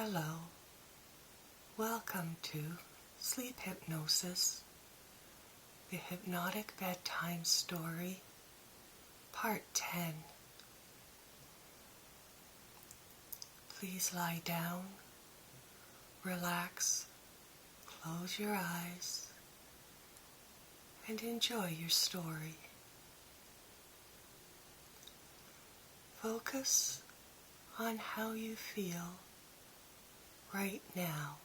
Hello, welcome to Sleep Hypnosis, the Hypnotic Bedtime Story, Part 10. Please lie down, relax, close your eyes, and enjoy your story. Focus on how you feel right now.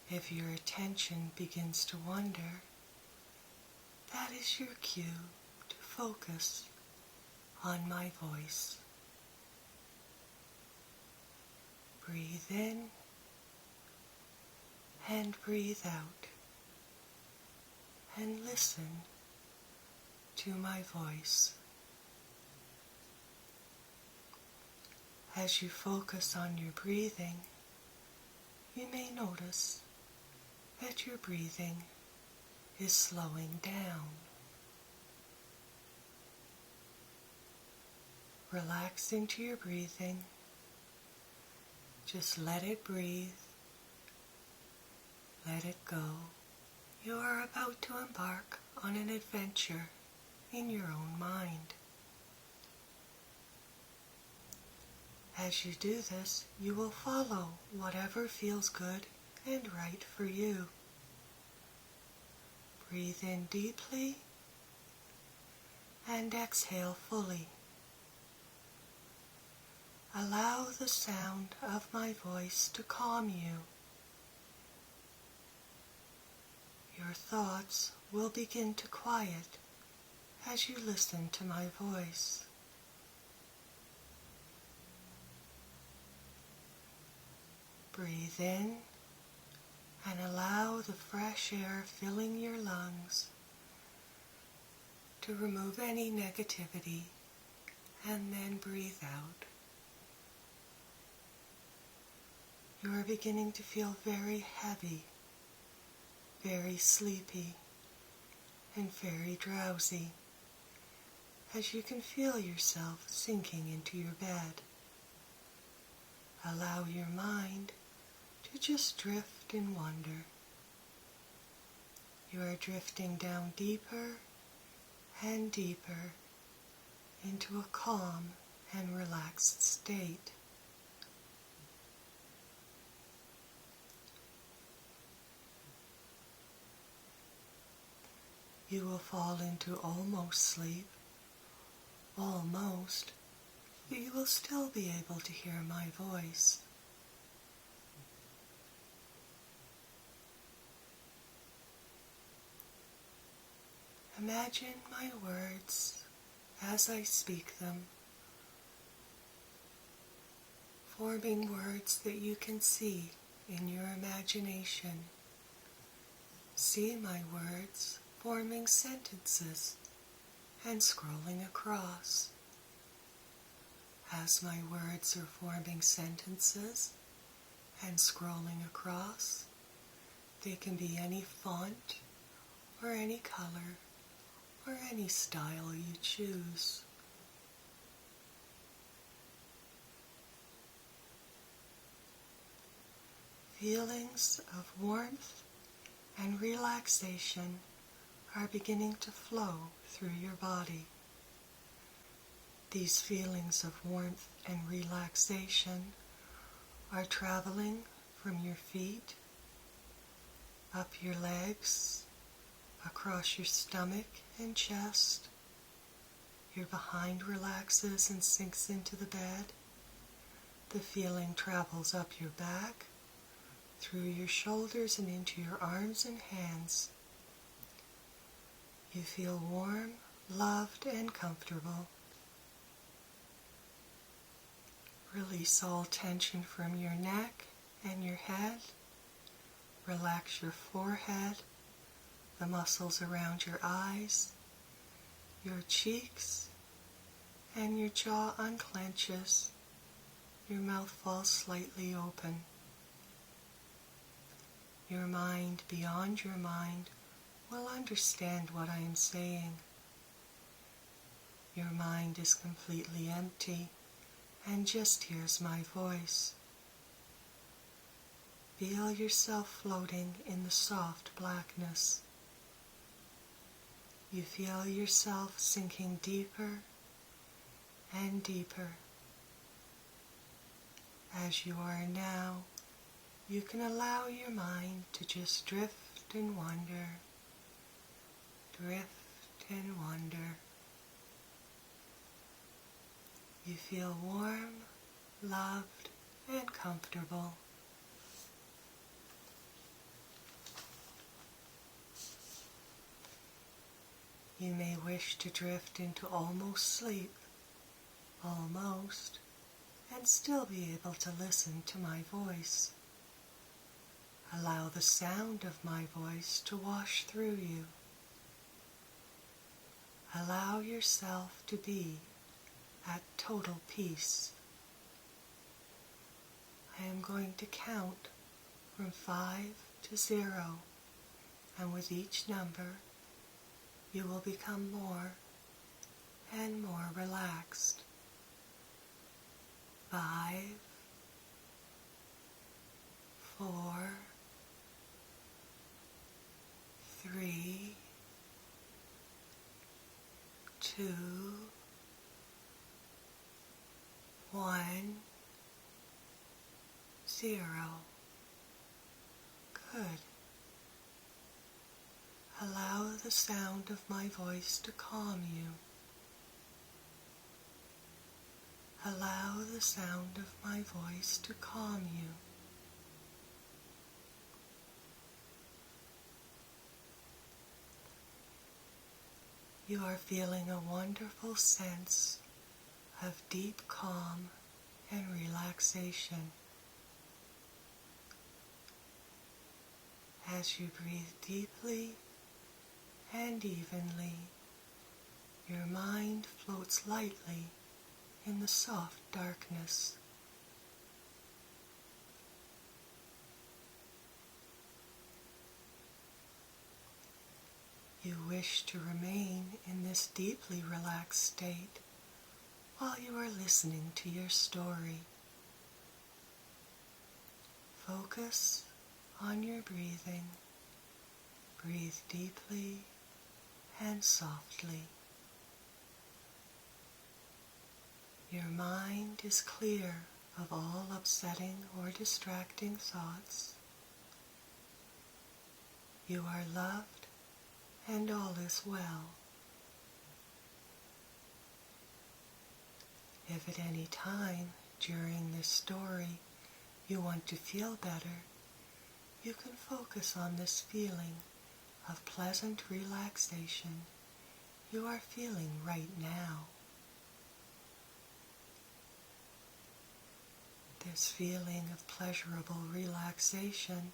If your attention begins to wander, that is your cue to focus on my voice. Breathe in and breathe out, and listen to my voice. As you focus on your breathing, you may notice that your breathing is slowing down. Relax into your breathing. Just let it breathe. Let it go. You are about to embark on an adventure in your own mind. As you do this, you will follow whatever feels good and right for you. Breathe in deeply and exhale fully. Allow the sound of my voice to calm you. Your thoughts will begin to quiet as you listen to my voice. Breathe in and allow the fresh air filling your lungs to remove any negativity, and then breathe out. You are beginning to feel very heavy, very sleepy, and very drowsy as you can feel yourself sinking into your bed. Allow your mind to just drift and wander. You are drifting down deeper and deeper into a calm and relaxed state. You will fall into almost sleep, almost, but you will still be able to hear my voice. Imagine my words as I speak them, forming words that you can see in your imagination. See my words forming sentences and scrolling across. As my words are forming sentences and scrolling across, they can be any font or any color or any style you choose. Feelings of warmth and relaxation are beginning to flow through your body. These feelings of warmth and relaxation are traveling from your feet, up your legs, across your stomach and chest. Your behind relaxes and sinks into the bed. The feeling travels up your back, through your shoulders and into your arms and hands. You feel warm, loved, and comfortable. Release all tension from your neck and your head. Relax your forehead, the muscles around your eyes, your cheeks, and your jaw unclenches. Your mouth falls slightly open. Your mind beyond your mind will understand what I am saying. Your mind is completely empty and just hears my voice. Feel yourself floating in the soft blackness. You feel yourself sinking deeper and deeper. As you are now, you can allow your mind to just drift and wander, drift and wander. You feel warm, loved, and comfortable. You may wish to drift into almost sleep, almost, and still be able to listen to my voice. Allow the sound of my voice to wash through you. Allow yourself to be at total peace. I am going to count from 5 to 0, and with each number, you will become more and more relaxed. 5, 4, 3, 2, 1, 0. Good. Allow the sound of my voice to calm you. Allow the sound of my voice to calm you. You are feeling a wonderful sense of deep calm and relaxation. As you breathe deeply and evenly, your mind floats lightly in the soft darkness. You wish to remain in this deeply relaxed state while you are listening to your story. Focus on your breathing. Breathe deeply and softly. Your mind is clear of all upsetting or distracting thoughts. You are loved and all is well. If at any time during this story you want to feel better, you can focus on this feeling of pleasant relaxation you are feeling right now. This feeling of pleasurable relaxation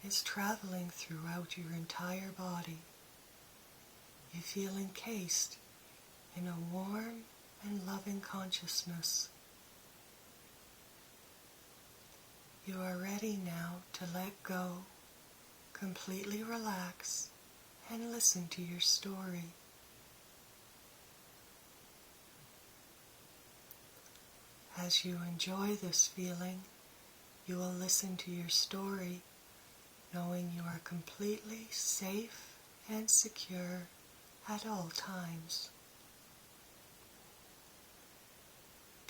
is traveling throughout your entire body. You feel encased in a warm and loving consciousness. You are ready now to let go, completely relax, and listen to your story. As you enjoy this feeling, you will listen to your story, knowing you are completely safe and secure at all times.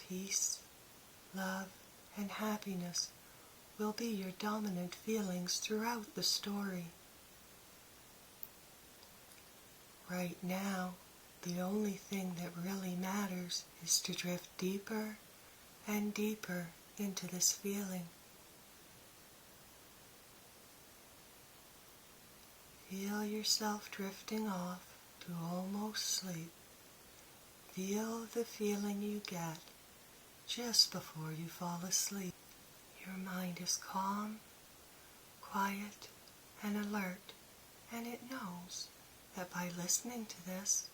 Peace, love, and happiness will be your dominant feelings throughout the story. Right now, the only thing that really matters is to drift deeper and deeper into this feeling. Feel yourself drifting off to almost sleep. Feel the feeling you get just before you fall asleep. Your mind is calm, quiet, and alert, and it knows that by listening to this,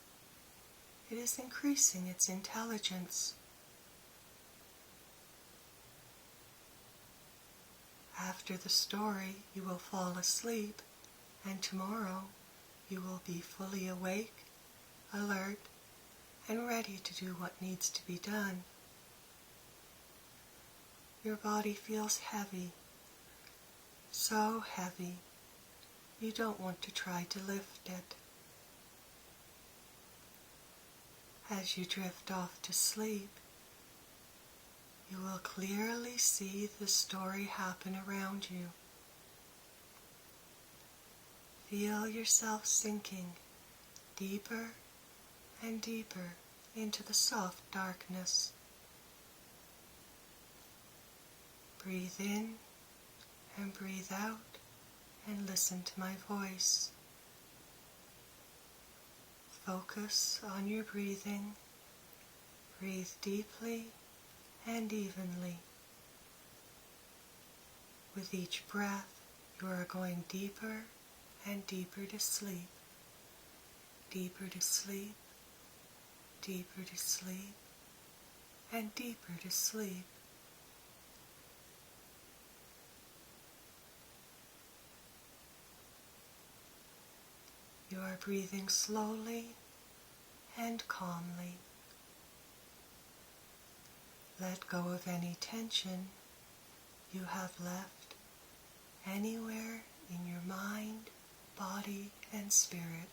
it is increasing its intelligence. After the story, you will fall asleep, and tomorrow you will be fully awake, alert, and ready to do what needs to be done. Your body feels heavy, so heavy, you don't want to try to lift it. As you drift off to sleep, you will clearly see the story happen around you. Feel yourself sinking deeper and deeper into the soft darkness. Breathe in and breathe out and listen to my voice. Focus on your breathing. Breathe deeply and evenly. With each breath, you are going deeper and deeper to sleep. Deeper to sleep, deeper to sleep, and deeper to sleep. You are breathing slowly and calmly. Let go of any tension you have left anywhere in your mind, body, and spirit.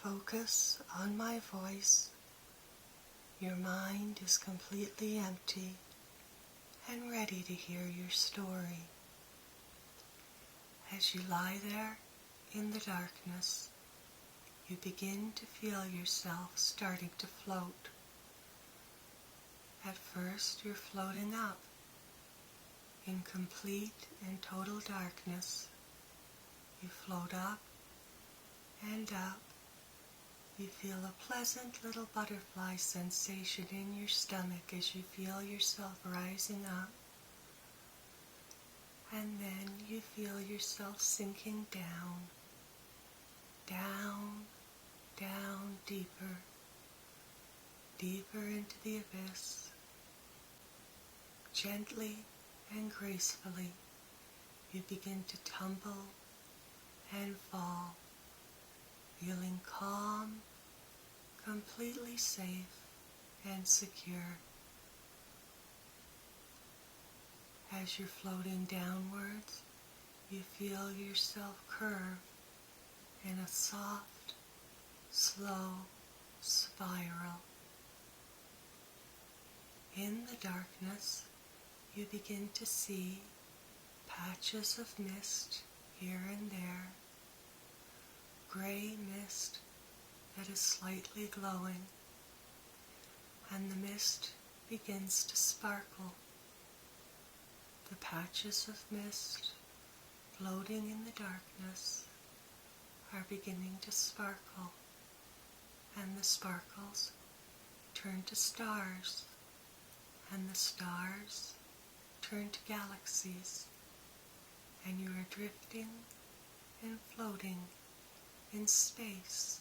Focus on my voice. Your mind is completely empty and ready to hear your story. As you lie there in the darkness, you begin to feel yourself starting to float. At first, you're floating up in complete and total darkness. You float up and up. You feel a pleasant little butterfly sensation in your stomach as you feel yourself rising up. And then you feel yourself sinking down, down, down, deeper, deeper into the abyss. Gently and gracefully, you begin to tumble and fall, feeling calm, completely safe and secure. As you're floating downwards, you feel yourself curve in a soft, slow spiral. In the darkness, you begin to see patches of mist here and there, gray mist that is slightly glowing, and the mist begins to sparkle. The patches of mist floating in the darkness are beginning to sparkle, and the sparkles turn to stars, and the stars turn to galaxies, and you are drifting and floating in space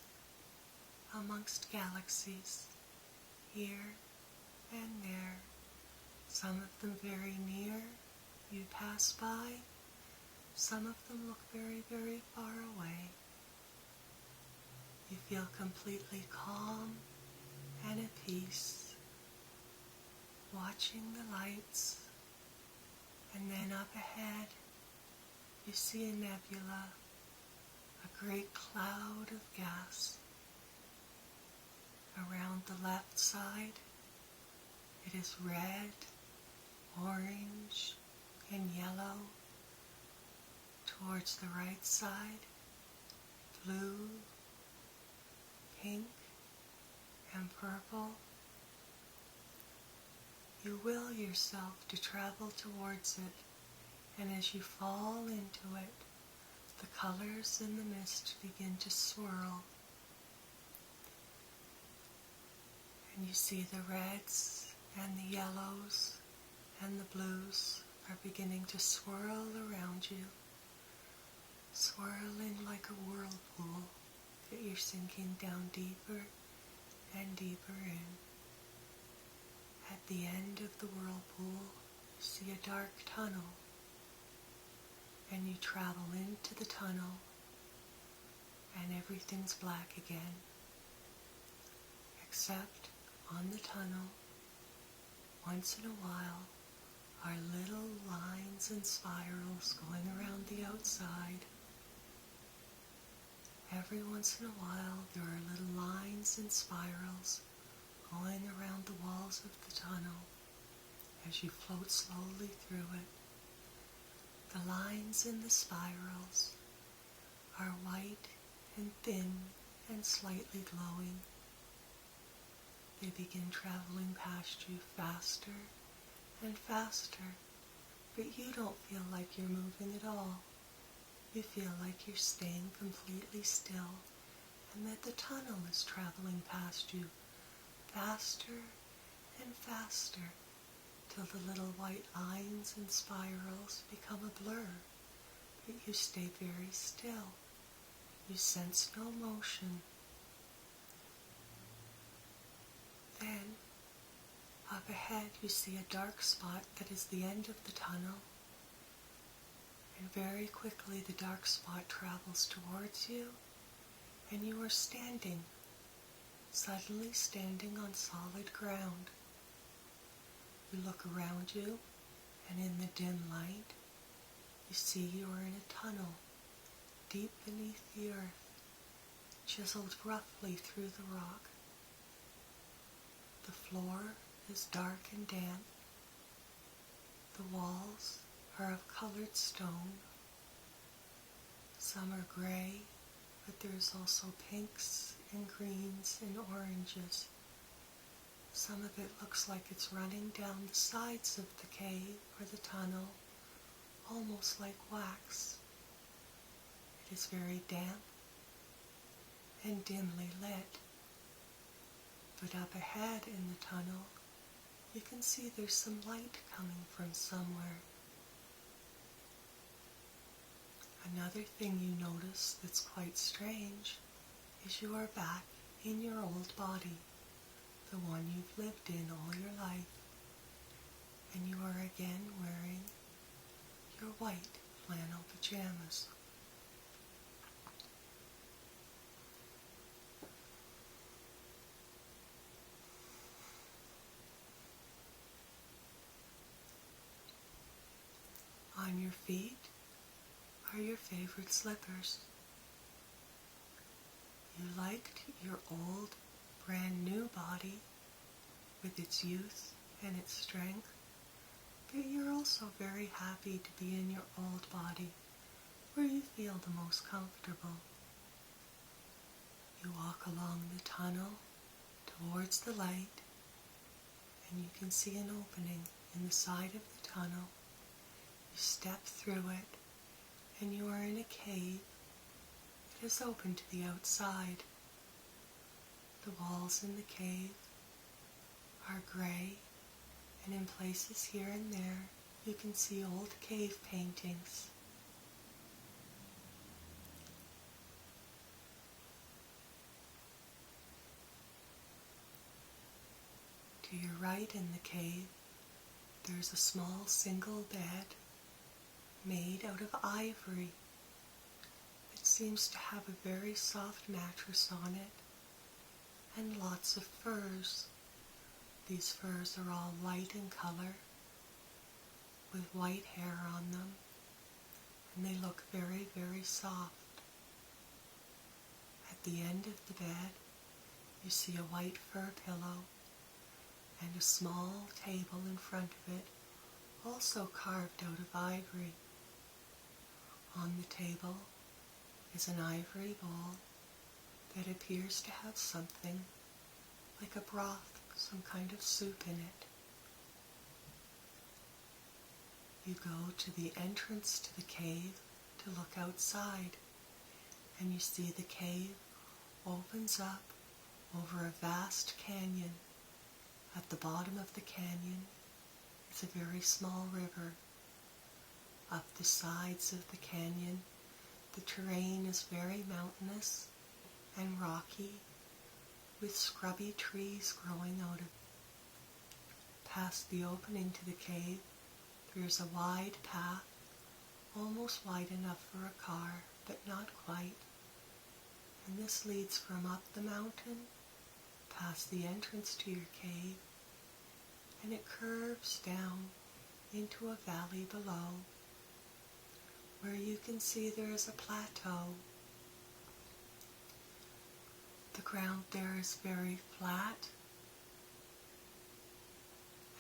amongst galaxies, here and there, some of them very near, you pass by, some of them look very, very far away. You feel completely calm and at peace, watching the lights, and then up ahead you see a nebula, a great cloud of gas. Around the left side, it is red, orange, and yellow. Towards the right side, blue, pink, and purple. You will yourself to travel towards it, and as you fall into it, the colors in the mist begin to swirl. And you see the reds and the yellows and the blues are beginning to swirl around you, swirling like a whirlpool that you're sinking down deeper and deeper in. At the end of the whirlpool, you see a dark tunnel, and you travel into the tunnel, and everything's black again. except on the tunnel, once in a while, are little lines and spirals going around the outside. Every once in a while, there are little lines and spirals going around the walls of the tunnel as you float slowly through it. The lines and the spirals are white and thin and slightly glowing. They begin traveling past you faster and faster, but you don't feel like you're moving at all. You feel like you're staying completely still and that the tunnel is traveling past you faster and faster till the little white lines and spirals become a blur, but you stay very still. You sense no motion. Then, up ahead, you see a dark spot that is the end of the tunnel, and very quickly the dark spot travels towards you, and you are standing, suddenly standing on solid ground. You look around you, and in the dim light, you see you are in a tunnel, deep beneath the earth, chiseled roughly through the rock. The floor is dark and damp. The walls are of colored stone. Some are gray, but there is also pinks and greens and oranges. Some of it looks like it's running down the sides of the cave or the tunnel, almost like wax. It is very damp and dimly lit. But up ahead in the tunnel, you can see there's some light coming from somewhere. Another thing you notice that's quite strange is you are back in your old body, the one you've lived in all your life, and you are again wearing your white flannel pajamas. On your feet are your favorite slippers. You liked your old, brand new body with its youth and its strength, but you're also very happy to be in your old body where you feel the most comfortable. You walk along the tunnel towards the light, and you can see an opening in the side of the tunnel. You step through it, and you are in a cave that is open to the outside. The walls in the cave are gray, and in places here and there you can see old cave paintings. To your right in the cave, there's a small single bed made out of ivory. It seems to have a very soft mattress on it and lots of furs. These furs are all light in color with white hair on them, and they look very, very soft. At the end of the bed, you see a white fur pillow and a small table in front of it, also carved out of ivory. On the table is an ivory bowl that appears to have something like a broth, some kind of soup in it. You go to the entrance to the cave to look outside, and you see the cave opens up over a vast canyon. At the bottom of the canyon is a very small river. Up the sides of the canyon, the terrain is very mountainous and rocky, with scrubby trees growing out of it. Past the opening to the cave, there's a wide path, almost wide enough for a car, but not quite. And this leads from up the mountain, past the entrance to your cave, and it curves down into a valley below, where you can see there is a plateau. The ground there is very flat,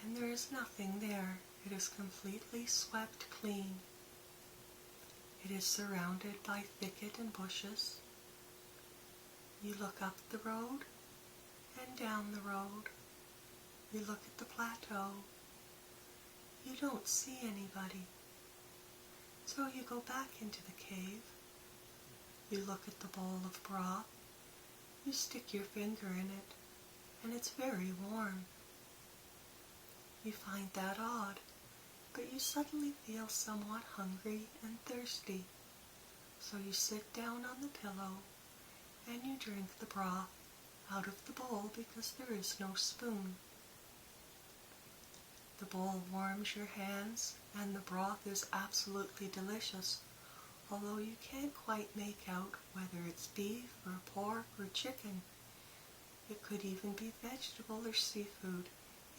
and there is nothing there. It is completely swept clean. It is surrounded by thicket and bushes. You look up the road and down the road. You look at the plateau. You don't see anybody. So you go back into the cave. You look at the bowl of broth. You stick your finger in it, and it's very warm. You find that odd, but you suddenly feel somewhat hungry and thirsty. So you sit down on the pillow, and you drink the broth out of the bowl because there is no spoon. The bowl warms your hands, and the broth is absolutely delicious, although you can't quite make out whether it's beef or pork or chicken. It could even be vegetable or seafood.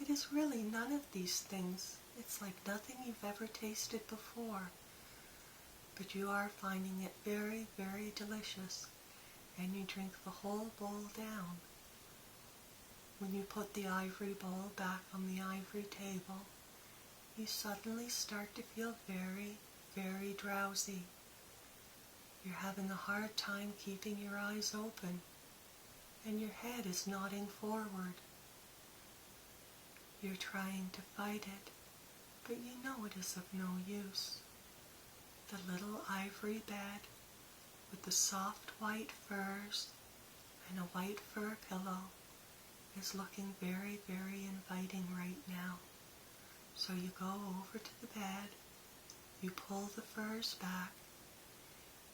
It is really none of these things. It's like nothing you've ever tasted before. But you are finding it very, very delicious, and you drink the whole bowl down. When you put the ivory bowl back on the ivory table, you suddenly start to feel very, very drowsy. You're having a hard time keeping your eyes open, and your head is nodding forward. You're trying to fight it, but you know it is of no use. The little ivory bed with the soft white furs and a white fur pillow is looking very, very inviting right now. So you go over to the bed, you pull the furs back,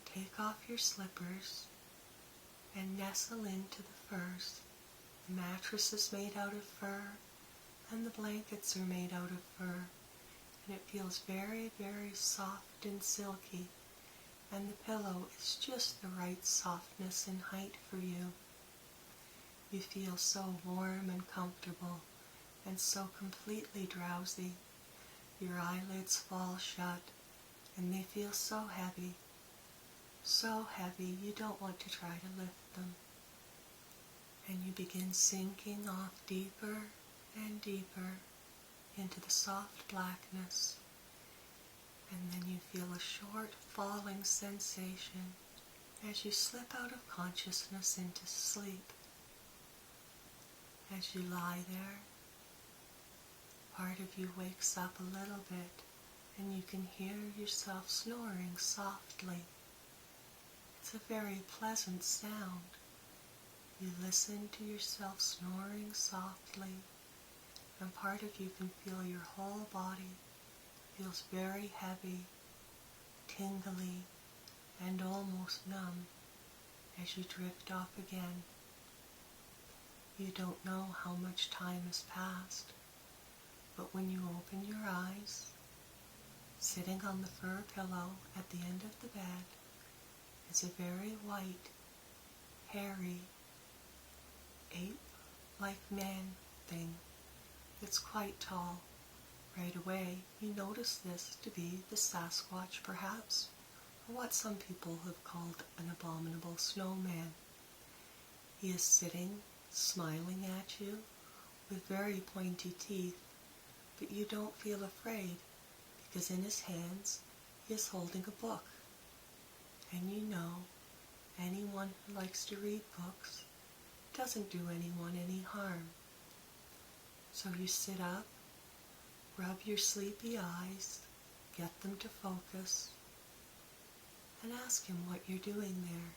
take off your slippers, and nestle into the furs. The mattress is made out of fur, and the blankets are made out of fur, and it feels very, very soft and silky, and the pillow is just the right softness and height for you. You feel so warm and comfortable, and so completely drowsy. Your eyelids fall shut, and they feel so heavy you don't want to try to lift them. And you begin sinking off deeper and deeper into the soft blackness, and then you feel a short falling sensation as you slip out of consciousness into sleep. As you lie there, part of you wakes up a little bit, and you can hear yourself snoring softly. It's a very pleasant sound. You listen to yourself snoring softly, and part of you can feel your whole body feels very heavy, tingly, and almost numb as you drift off again. You don't know how much time has passed, but when you open your eyes, sitting on the fur pillow at the end of the bed is a very white, hairy, ape-like man thing that's quite tall. Right away, you notice this to be the Sasquatch, perhaps, or what some people have called an abominable snowman. He is sitting, smiling at you with very pointy teeth, but you don't feel afraid because in his hands he is holding a book. And you know, anyone who likes to read books doesn't do anyone any harm. So you sit up, rub your sleepy eyes, get them to focus, and ask him what you're doing there.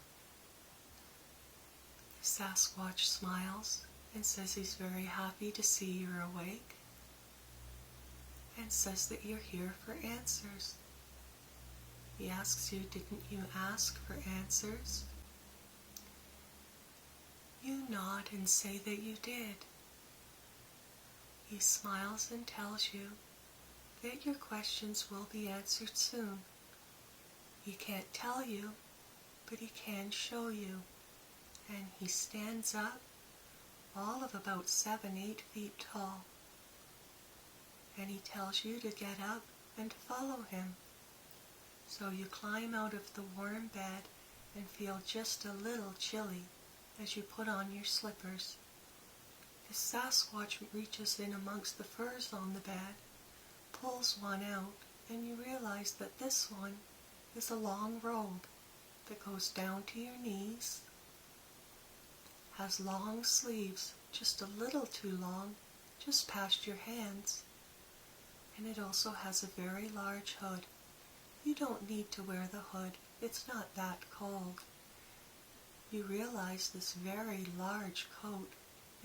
The Sasquatch smiles and says he's very happy to see you're awake, and says that you're here for answers. He asks you, didn't you ask for answers? You nod and say that you did. He smiles and tells you that your questions will be answered soon. He can't tell you, but he can show you. And he stands up, all of about 7-8 feet tall. And he tells you to get up and to follow him. So you climb out of the warm bed and feel just a little chilly as you put on your slippers. The Sasquatch reaches in amongst the furs on the bed, pulls one out, and you realize that this one is a long robe that goes down to your knees, has long sleeves, just a little too long, just past your hands, and it also has a very large hood. You don't need to wear the hood, it's not that cold. You realize this very large coat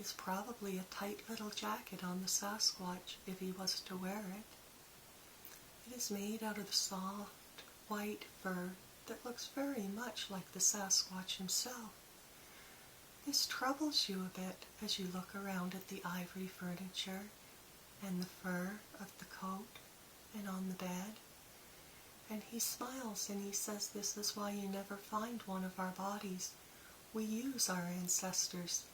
is probably a tight little jacket on the Sasquatch if he was to wear it. It is made out of soft, white fur that looks very much like the Sasquatch himself. This troubles you a bit as you look around at the ivory furniture and the fur of the coat and on the bed. And he smiles and he says, "This is why you never find one of our bodies. We use our ancestors."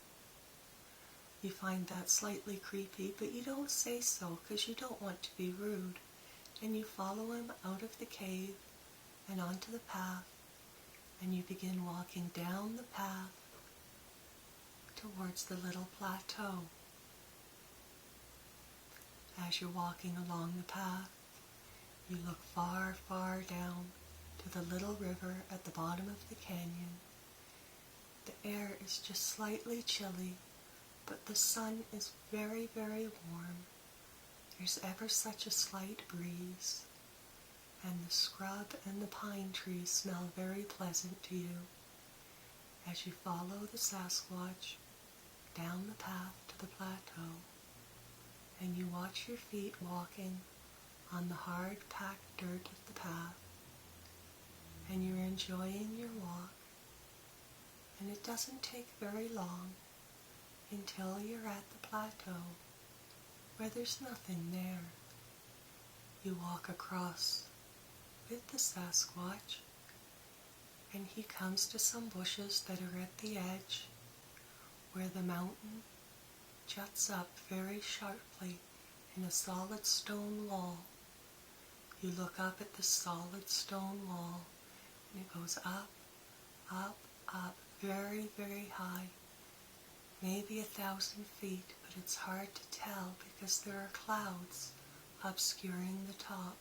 You find that slightly creepy, but you don't say so because you don't want to be rude. And you follow him out of the cave and onto the path, and you begin walking down the path towards the little plateau. As you're walking along the path, you look far, far down to the little river at the bottom of the canyon. The air is just slightly chilly, but the sun is very, very warm. There's ever such a slight breeze, and the scrub and the pine trees smell very pleasant to you as you follow the Sasquatch down the path to the plateau, and you watch your feet walking on the hard packed dirt of the path, and you're enjoying your walk, and it doesn't take very long until you're at the plateau where there's nothing there. You walk across with the Sasquatch, and he comes to some bushes that are at the edge where the mountain juts up very sharply in a solid stone wall. You look up at the solid stone wall, and it goes up, up, up, very, very high, maybe 1,000 feet, but it's hard to tell because there are clouds obscuring the top.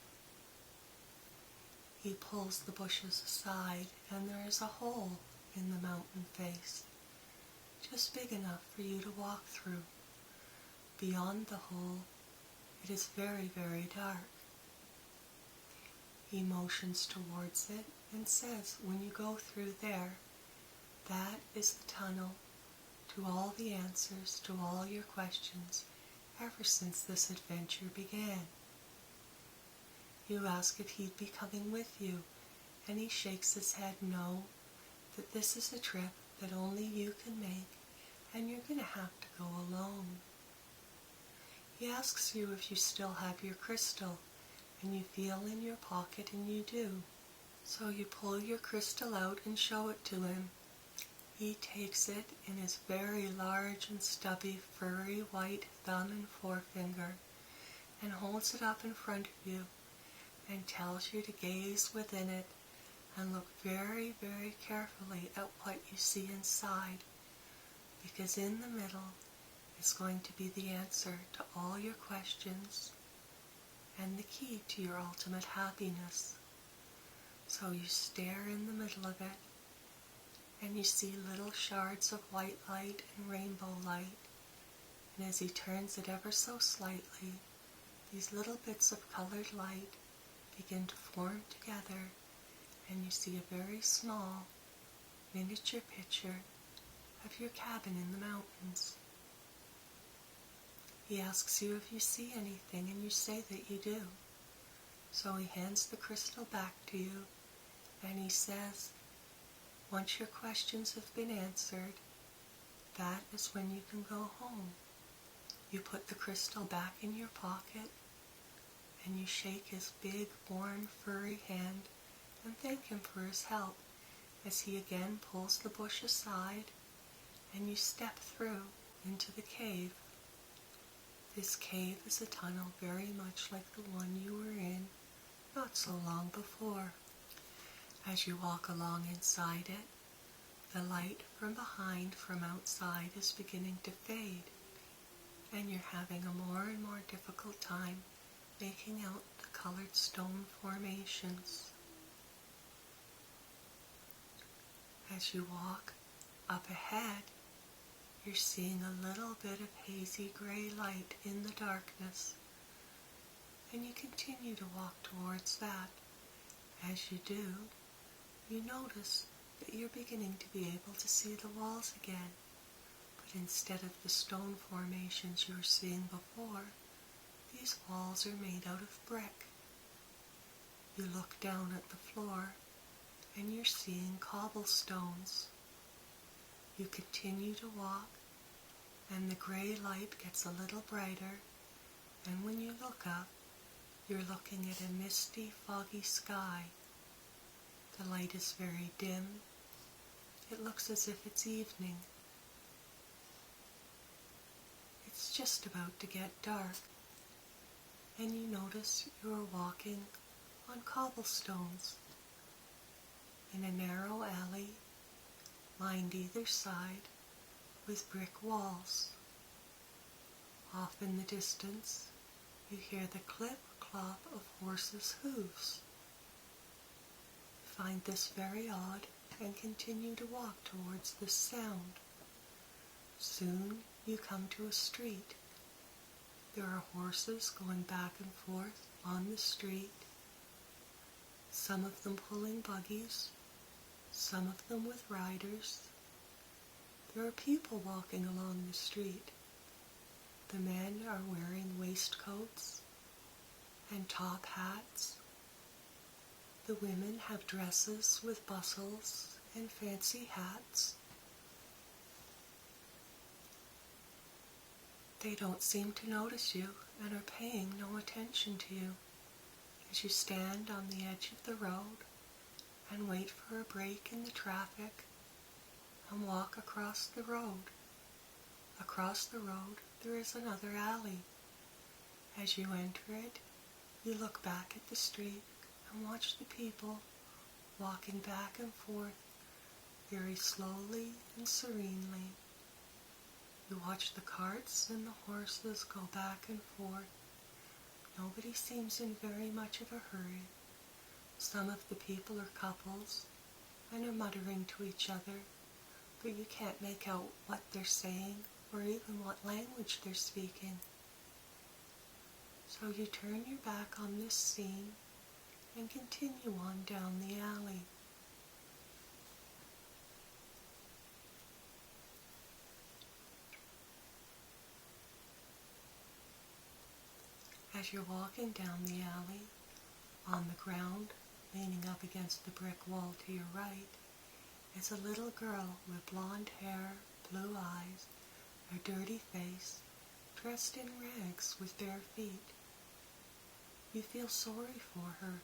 He pulls the bushes aside, and there is a hole in the mountain face, just big enough for you to walk through. Beyond the hole, it is very, very dark. He motions towards it and says, "When you go through there, that is the tunnel to all the answers to all your questions ever since this adventure began." You ask if he'd be coming with you, and he shakes his head no, that this is a trip that only you can make, and you're going to have to go alone. He asks you if you still have your crystal, and you feel in your pocket, and you do. So you pull your crystal out and show it to him. He takes it in his very large and stubby, furry white thumb and forefinger, and holds it up in front of you, and tells you to gaze within it and look very, very carefully at what you see inside, because in the middle is going to be the answer to all your questions and the key to your ultimate happiness. So you stare in the middle of it, and you see little shards of white light and rainbow light, and as he turns it ever so slightly, these little bits of colored light begin to form together, and you see a very small, miniature picture of your cabin in the mountains. He asks you if you see anything, and you say that you do. So he hands the crystal back to you, and he says, "Once your questions have been answered, that is when you can go home." You put the crystal back in your pocket, and you shake his big, warm, furry hand and thank him for his help as he again pulls the bush aside, and you step through, into the cave. This cave is a tunnel very much like the one you were in not so long before. As you walk along inside it, the light from behind from outside is beginning to fade, and you're having a more and more difficult time making out the colored stone formations. As you walk up ahead, you're seeing a little bit of hazy gray light in the darkness, and you continue to walk towards that. As you do, you notice that you're beginning to be able to see the walls again, but instead of the stone formations you were seeing before, these walls are made out of brick. You look down at the floor, and you're seeing cobblestones. You continue to walk, and the gray light gets a little brighter, and when you look up, you're looking at a misty, foggy sky. The light is very dim. It looks as if it's evening. It's just about to get dark, and you notice you are walking on cobblestones in a narrow alley lined either side with brick walls. Off in the distance, you hear the clip-clop of horses' hooves. You find this very odd and continue to walk towards this sound. Soon you come to a street. There are horses going back and forth on the street, some of them pulling buggies, some of them with riders. There are people walking along the street. The men are wearing waistcoats and top hats. The women have dresses with bustles and fancy hats. They don't seem to notice you and are paying no attention to you as you stand on the edge of the road and wait for a break in the traffic and walk across the road. Across the road there is another alley. As you enter it, you look back at the street and watch the people walking back and forth very slowly and serenely. You watch the carts and the horses go back and forth. Nobody seems in very much of a hurry. Some of the people are couples and are muttering to each other, but you can't make out what they're saying or even what language they're speaking. So you turn your back on this scene and continue on down the alley. As you're walking down the alley, on the ground, leaning up against the brick wall to your right, is a little girl with blonde hair, blue eyes, a dirty face, dressed in rags with bare feet. You feel sorry for her.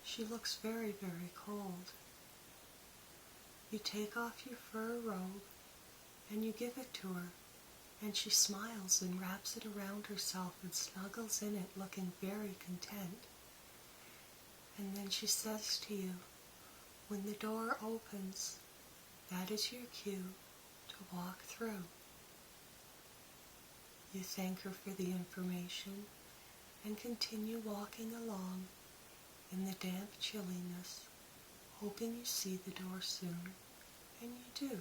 She looks very, very cold. You take off your fur robe and you give it to her, and she smiles and wraps it around herself and snuggles in it, looking very content. And then she says to you, when the door opens, that is your cue to walk through. You thank her for the information and continue walking along in the damp chilliness, hoping you see the door soon, and you do.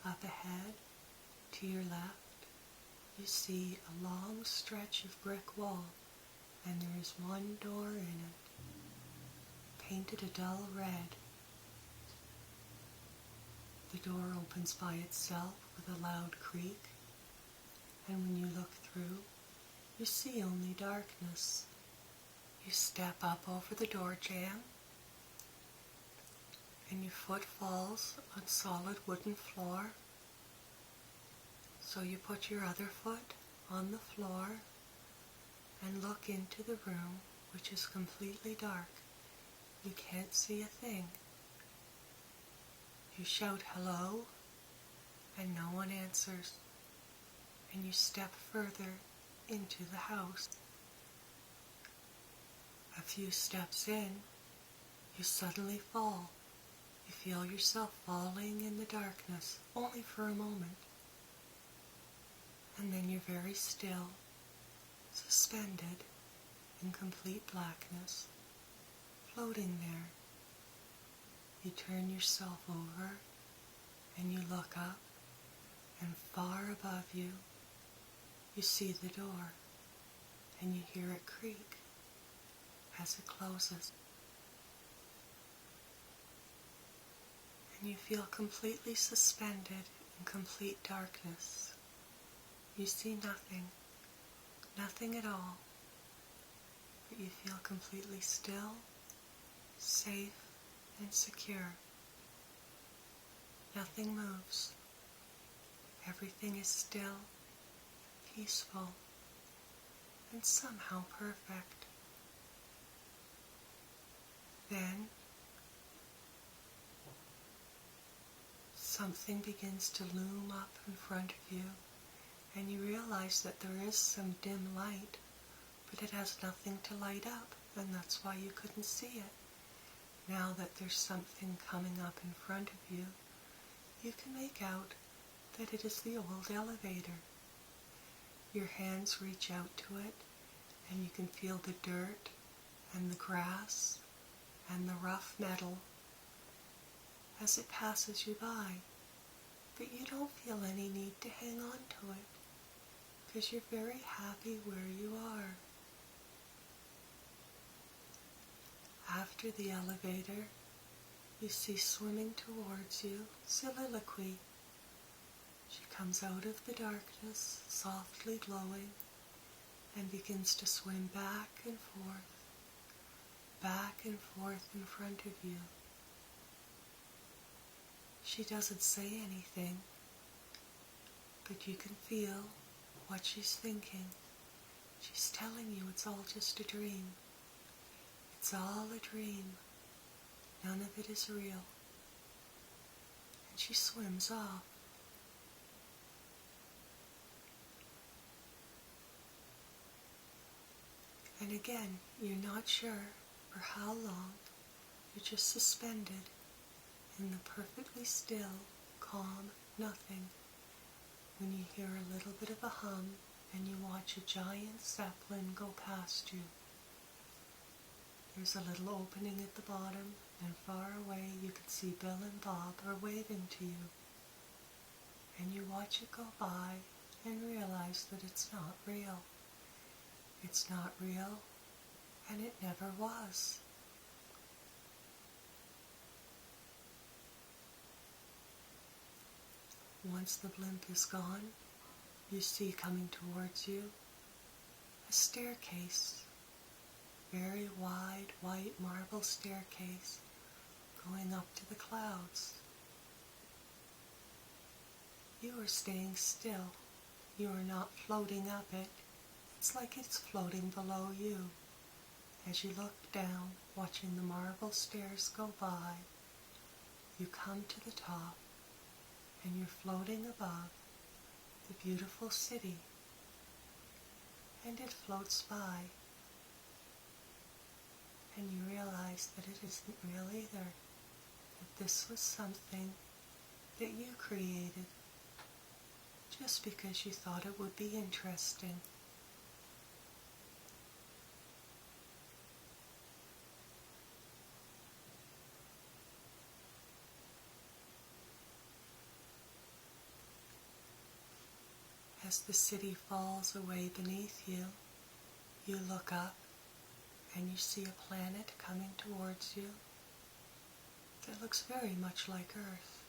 Up ahead, to your left, you see a long stretch of brick wall, and there is one door in it, painted a dull red. The door opens by itself with a loud creak, and when you look through, you see only darkness. You step up over the door jamb, and your foot falls on solid wooden floor. So you put your other foot on the floor and look into the room, which is completely dark. You can't see a thing. You shout hello, and no one answers. and you step further into the house. A few steps in, you suddenly fall. You feel yourself falling in the darkness, only for a moment. And then you're very still, suspended in complete blackness, floating there. You turn yourself over and you look up, and far above you, you see the door, and you hear it creak as it closes. And you feel completely suspended in complete darkness. You see nothing, nothing at all, but you feel completely still, safe, and secure. Nothing moves. Everything is still, peaceful, and somehow perfect. Then, something begins to loom up in front of you, and you realize that there is some dim light, but it has nothing to light up, and that's why you couldn't see it. Now that there's something coming up in front of you, you can make out that it is the old elevator. Your hands reach out to it, and you can feel the dirt and the grass and the rough metal as it passes you by, but you don't feel any need to hang on to it, because you're very happy where you are. After the elevator, you see swimming towards you Sillioque. She comes out of the darkness, softly glowing, and begins to swim back and forth in front of you. She doesn't say anything, but you can feel what she's thinking. She's telling you it's all just a dream. It's all a dream. None of it is real. And she swims off. And again, you're not sure for how long. You're just suspended in the perfectly still, calm nothing, when you hear a little bit of a hum and you watch a giant zeppelin go past you. There's a little opening at the bottom, and far away you can see Bill and Bob are waving to you. And you watch it go by and realize that it's not real. It's not real, and it never was. Once the blimp is gone, you see coming towards you a staircase, very wide white marble staircase going up to the clouds. You are staying still. You are not floating up it. It's like it's floating below you. As you look down, watching the marble stairs go by, you come to the top, and you're floating above the beautiful city, and it floats by, and you realize that it isn't real either, that this was something that you created just because you thought it would be interesting. As the city falls away beneath you, you look up and you see a planet coming towards you that looks very much like Earth.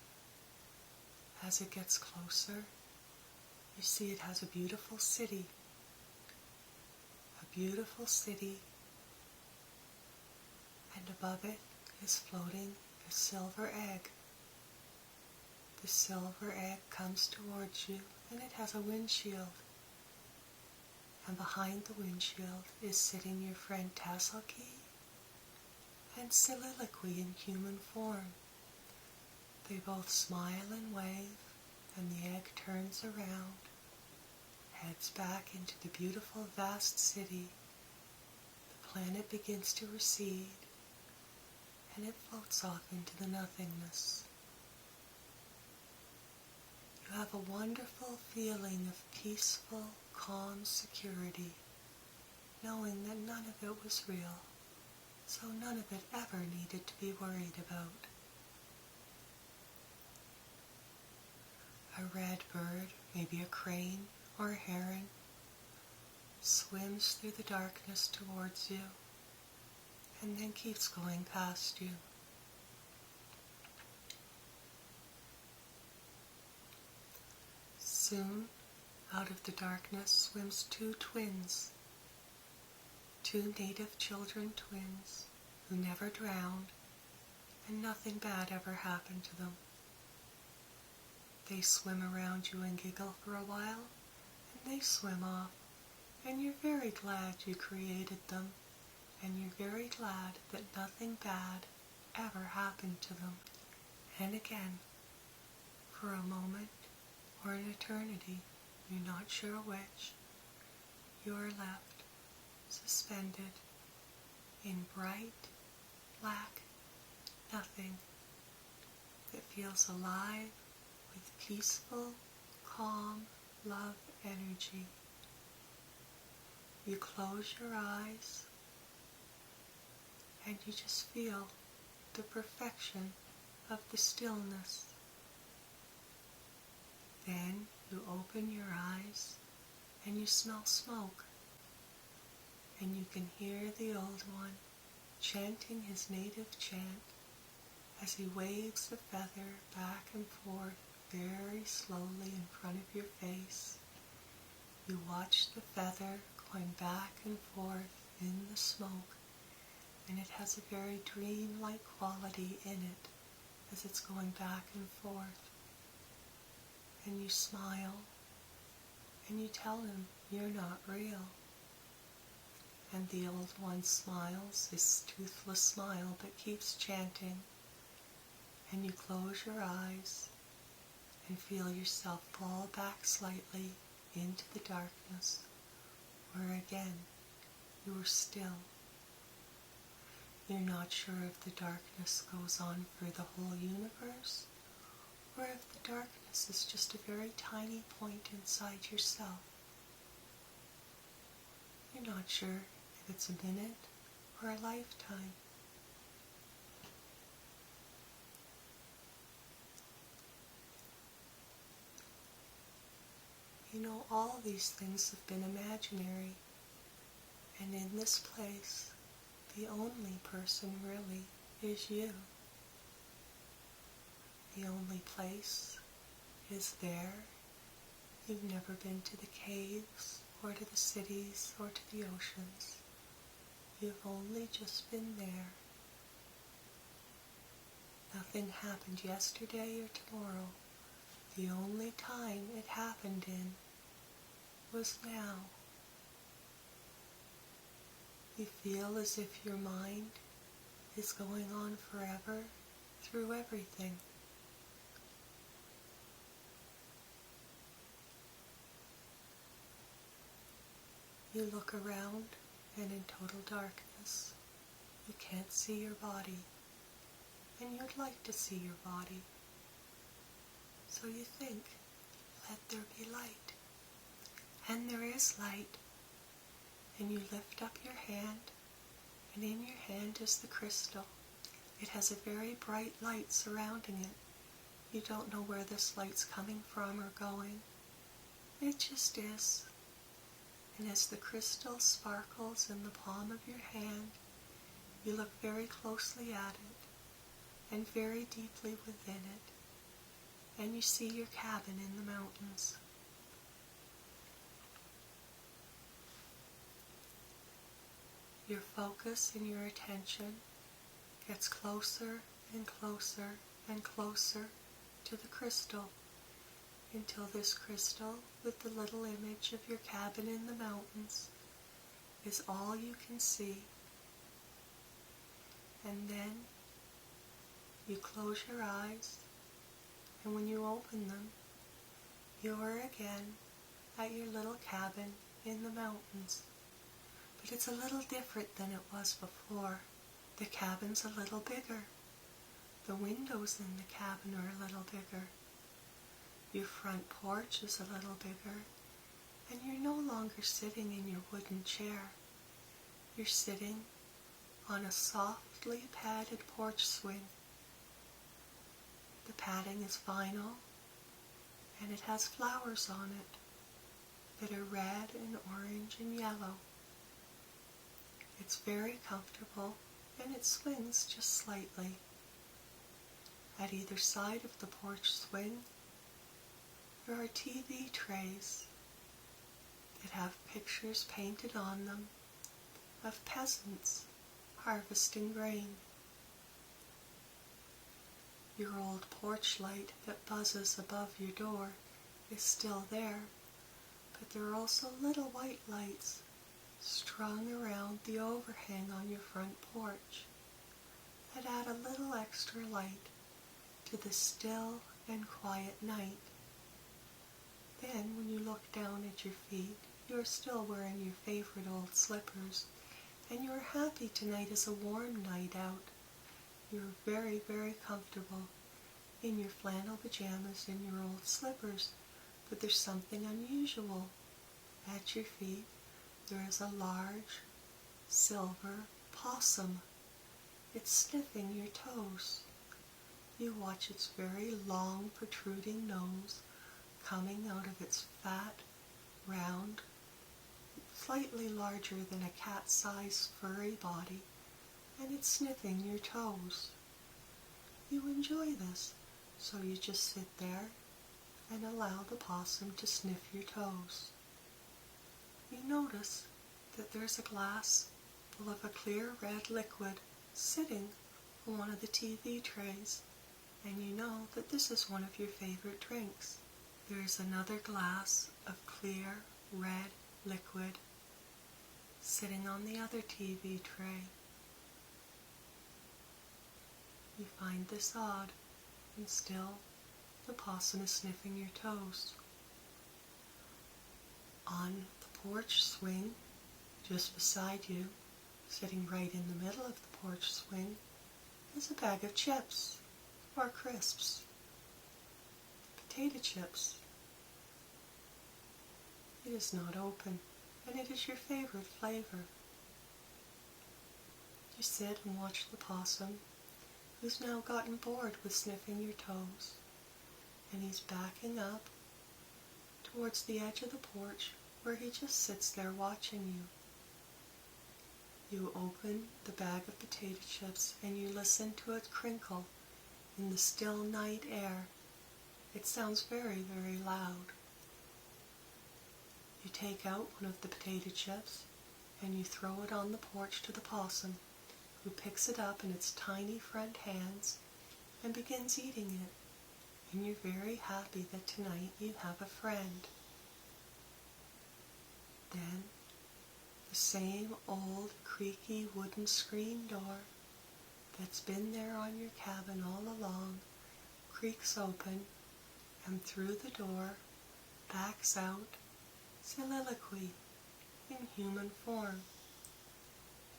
As it gets closer, you see it has a beautiful city, and above it is floating a silver egg. The silver egg comes towards you, and it has a windshield. And behind the windshield is sitting your friend Sillioque and Sillioque in human form. They both smile and wave, and the egg turns around, heads back into the beautiful vast city. The planet begins to recede, and it floats off into the nothingness. You have a wonderful feeling of peaceful, calm security, knowing that none of it was real, so none of it ever needed to be worried about. A red bird, maybe a crane or a heron, swims through the darkness towards you and then keeps going past you. Soon, out of the darkness swims two twins, two native children twins who never drowned and nothing bad ever happened to them. They swim around you and giggle for a while, and they swim off, and you're very glad you created them, and you're very glad that nothing bad ever happened to them. And again, for a moment or an eternity, you're not sure which, you are left suspended in bright, black nothing that feels alive with peaceful, calm, love energy. You close your eyes and you just feel the perfection of the stillness. Then you open your eyes and you smell smoke, and you can hear the old one chanting his native chant as he waves the feather back and forth very slowly in front of your face. You watch the feather going back and forth in the smoke, and it has a very dream-like quality in it as it's going back and forth. And you smile, and you tell him you're not real. And the old one smiles, this toothless smile that keeps chanting, and you close your eyes and feel yourself fall back slightly into the darkness, where again you are still. You're not sure if the darkness goes on for the whole universe, or if the darkness is just a very tiny point inside yourself. You're not sure if it's a minute or a lifetime. You know, all these things have been imaginary, and in this place, the only person really is you. The only place is there. You've never been to the caves, or to the cities, or to the oceans. You've only just been there. Nothing happened yesterday or tomorrow. The only time it happened in was now. You feel as if your mind is going on forever through everything. You look around, and in total darkness, you can't see your body, and you'd like to see your body. So you think, let there be light. And there is light. And you lift up your hand, and in your hand is the crystal. It has a very bright light surrounding it. You don't know where this light's coming from or going. It just is. And as the crystal sparkles in the palm of your hand, you look very closely at it and very deeply within it, and you see your cabin in the mountains. Your focus and your attention gets closer and closer and closer to the crystal, until this crystal with the little image of your cabin in the mountains is all you can see. And then you close your eyes, and when you open them, you are again at your little cabin in the mountains. But it's a little different than it was before. The cabin's a little bigger. The windows in the cabin are a little bigger. Your front porch is a little bigger, and you're no longer sitting in your wooden chair. You're sitting on a softly padded porch swing. The padding is vinyl, and it has flowers on it that are red and orange and yellow. It's very comfortable, and it swings just slightly. At either side of the porch swing, there are TV trays that have pictures painted on them of peasants harvesting grain. Your old porch light that buzzes above your door is still there, but there are also little white lights strung around the overhang on your front porch that add a little extra light to the still and quiet night. Then, when you look down at your feet, you are still wearing your favorite old slippers, and you are happy tonight is a warm night out. You are very, very comfortable in your flannel pajamas and your old slippers, but there's something unusual. At your feet, there is a large silver possum. It's sniffing your toes. You watch its very long, protruding nose coming out of its fat, round, slightly larger than a cat-sized furry body, and it's sniffing your toes. You enjoy this, so you just sit there and allow the possum to sniff your toes. You notice that there's a glass full of a clear red liquid sitting on one of the TV trays, and you know that this is one of your favorite drinks. There is another glass of clear red liquid sitting on the other TV tray. You find this odd, and still the possum is sniffing your toes. On the porch swing, just beside you, sitting right in the middle of the porch swing, is a bag of chips or crisps. Potato chips. It is not open, and it is your favorite flavor. You sit and watch the possum, who's now gotten bored with sniffing your toes, and he's backing up towards the edge of the porch where he just sits there watching you. You open the bag of potato chips and you listen to it crinkle in the still night air. It sounds very, very loud. You take out one of the potato chips and you throw it on the porch to the possum, who picks it up in its tiny front hands and begins eating it, and you're very happy that tonight you have a friend. Then, the same old creaky wooden screen door that's been there on your cabin all along creaks open, and through the door backs out Sillioque in human form.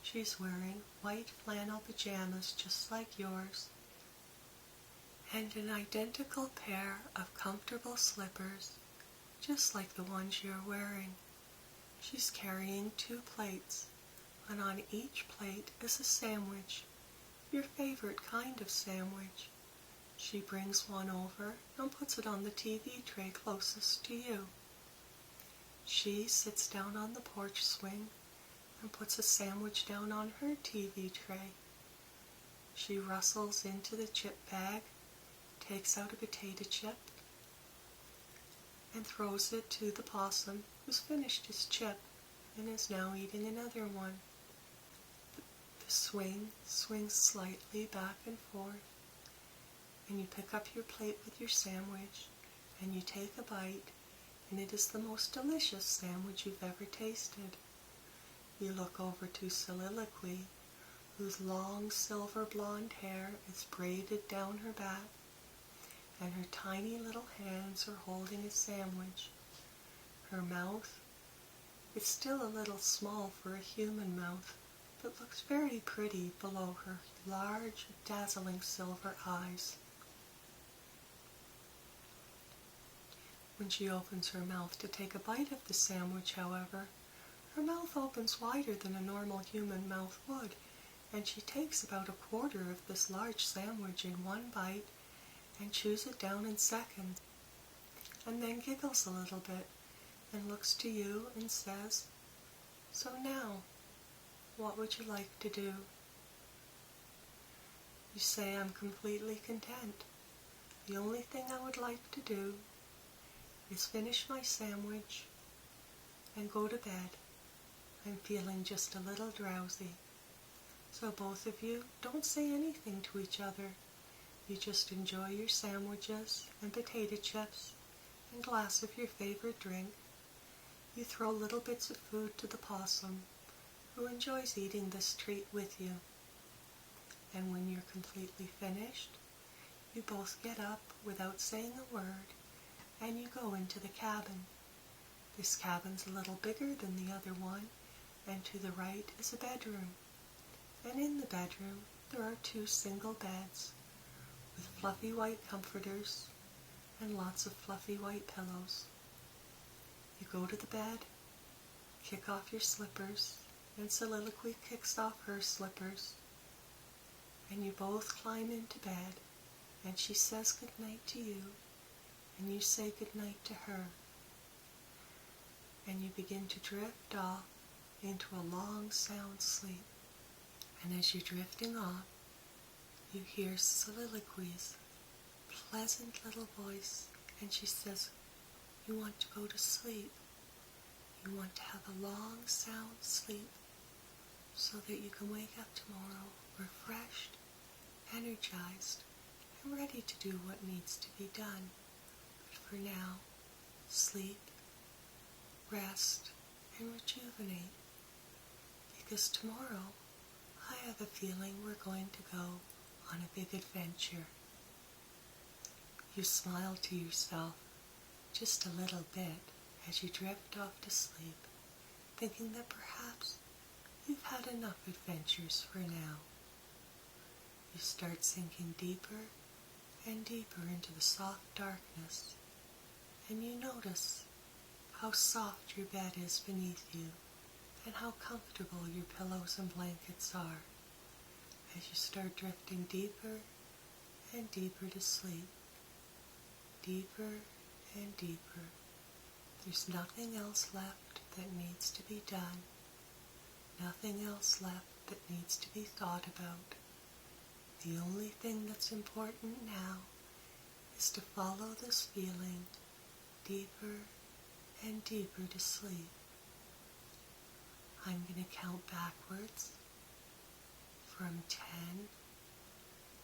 She's wearing white flannel pajamas just like yours, and an identical pair of comfortable slippers just like the ones you're wearing. She's carrying 2 plates, and on each plate is a sandwich, your favorite kind of sandwich. She brings one over and puts it on the TV tray closest to you. She sits down on the porch swing and puts a sandwich down on her TV tray. She rustles into the chip bag, takes out a potato chip, and throws it to the possum, who's finished his chip and is now eating another one. The swing swings slightly back and forth, and you pick up your plate with your sandwich, and you take a bite, and it is the most delicious sandwich you've ever tasted. You look over to Sillioque, whose long silver blonde hair is braided down her back, and her tiny little hands are holding a sandwich. her mouth. It's still a little small for a human mouth, but looks very pretty below her large, dazzling silver eyes. When she opens her mouth to take a bite of the sandwich, however, her mouth opens wider than a normal human mouth would, and she takes about a quarter of this large sandwich in one bite and chews it down in seconds, and then giggles a little bit and looks to you and says, "So now, what would you like to do?" You say, "I'm completely content. The only thing I would like to do is finish my sandwich and go to bed. I'm feeling just a little drowsy." So both of you don't say anything to each other. You just enjoy your sandwiches and potato chips and glass of your favorite drink. You throw little bits of food to the possum, who enjoys eating this treat with you. And when you're completely finished, you both get up without saying a word, and you go into the cabin. This cabin's a little bigger than the other one, and to the right is a bedroom. And in the bedroom there are 2 single beds with fluffy white comforters and lots of fluffy white pillows. You go to the bed, kick off your slippers, and Sillioque kicks off her slippers, and you both climb into bed, and she says goodnight to you, and you say goodnight to her, and you begin to drift off into a long sound sleep. And as you're drifting off, you hear Sillioque's pleasant little voice, and she says, "You want to go to sleep. You want to have a long, sound sleep so that you can wake up tomorrow refreshed, energized, and ready to do what needs to be done. But for now, sleep, rest, and rejuvenate, because tomorrow I have a feeling we're going to go on a big adventure." You smile to yourself just a little bit as you drift off to sleep, thinking that perhaps you've had enough adventures for now. You start sinking deeper and deeper into the soft darkness, and you notice how soft your bed is beneath you and how comfortable your pillows and blankets are as you start drifting deeper and deeper to sleep, deeper and deeper. There's nothing else left that needs to be done, nothing else left that needs to be thought about. The only thing that's important now is to follow this feeling deeper and deeper to sleep. I'm going to count backwards from 10,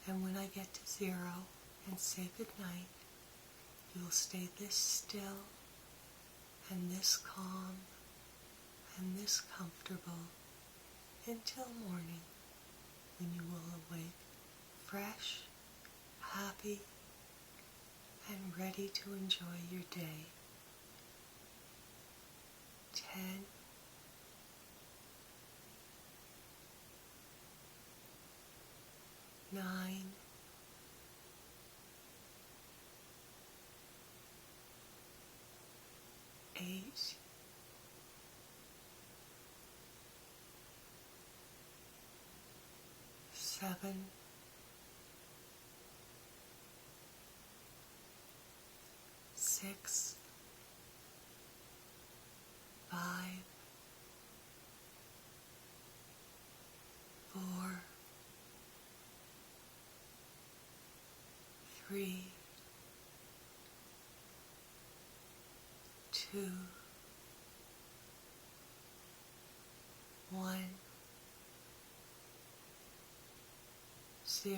and when I get to 0 and say goodnight, you'll stay this still and this calm and this comfortable until morning, when you will awake fresh, happy, and ready to enjoy your day. 10, 9, 8, 7, 6, 5, 4, 3, 2, 1, 0.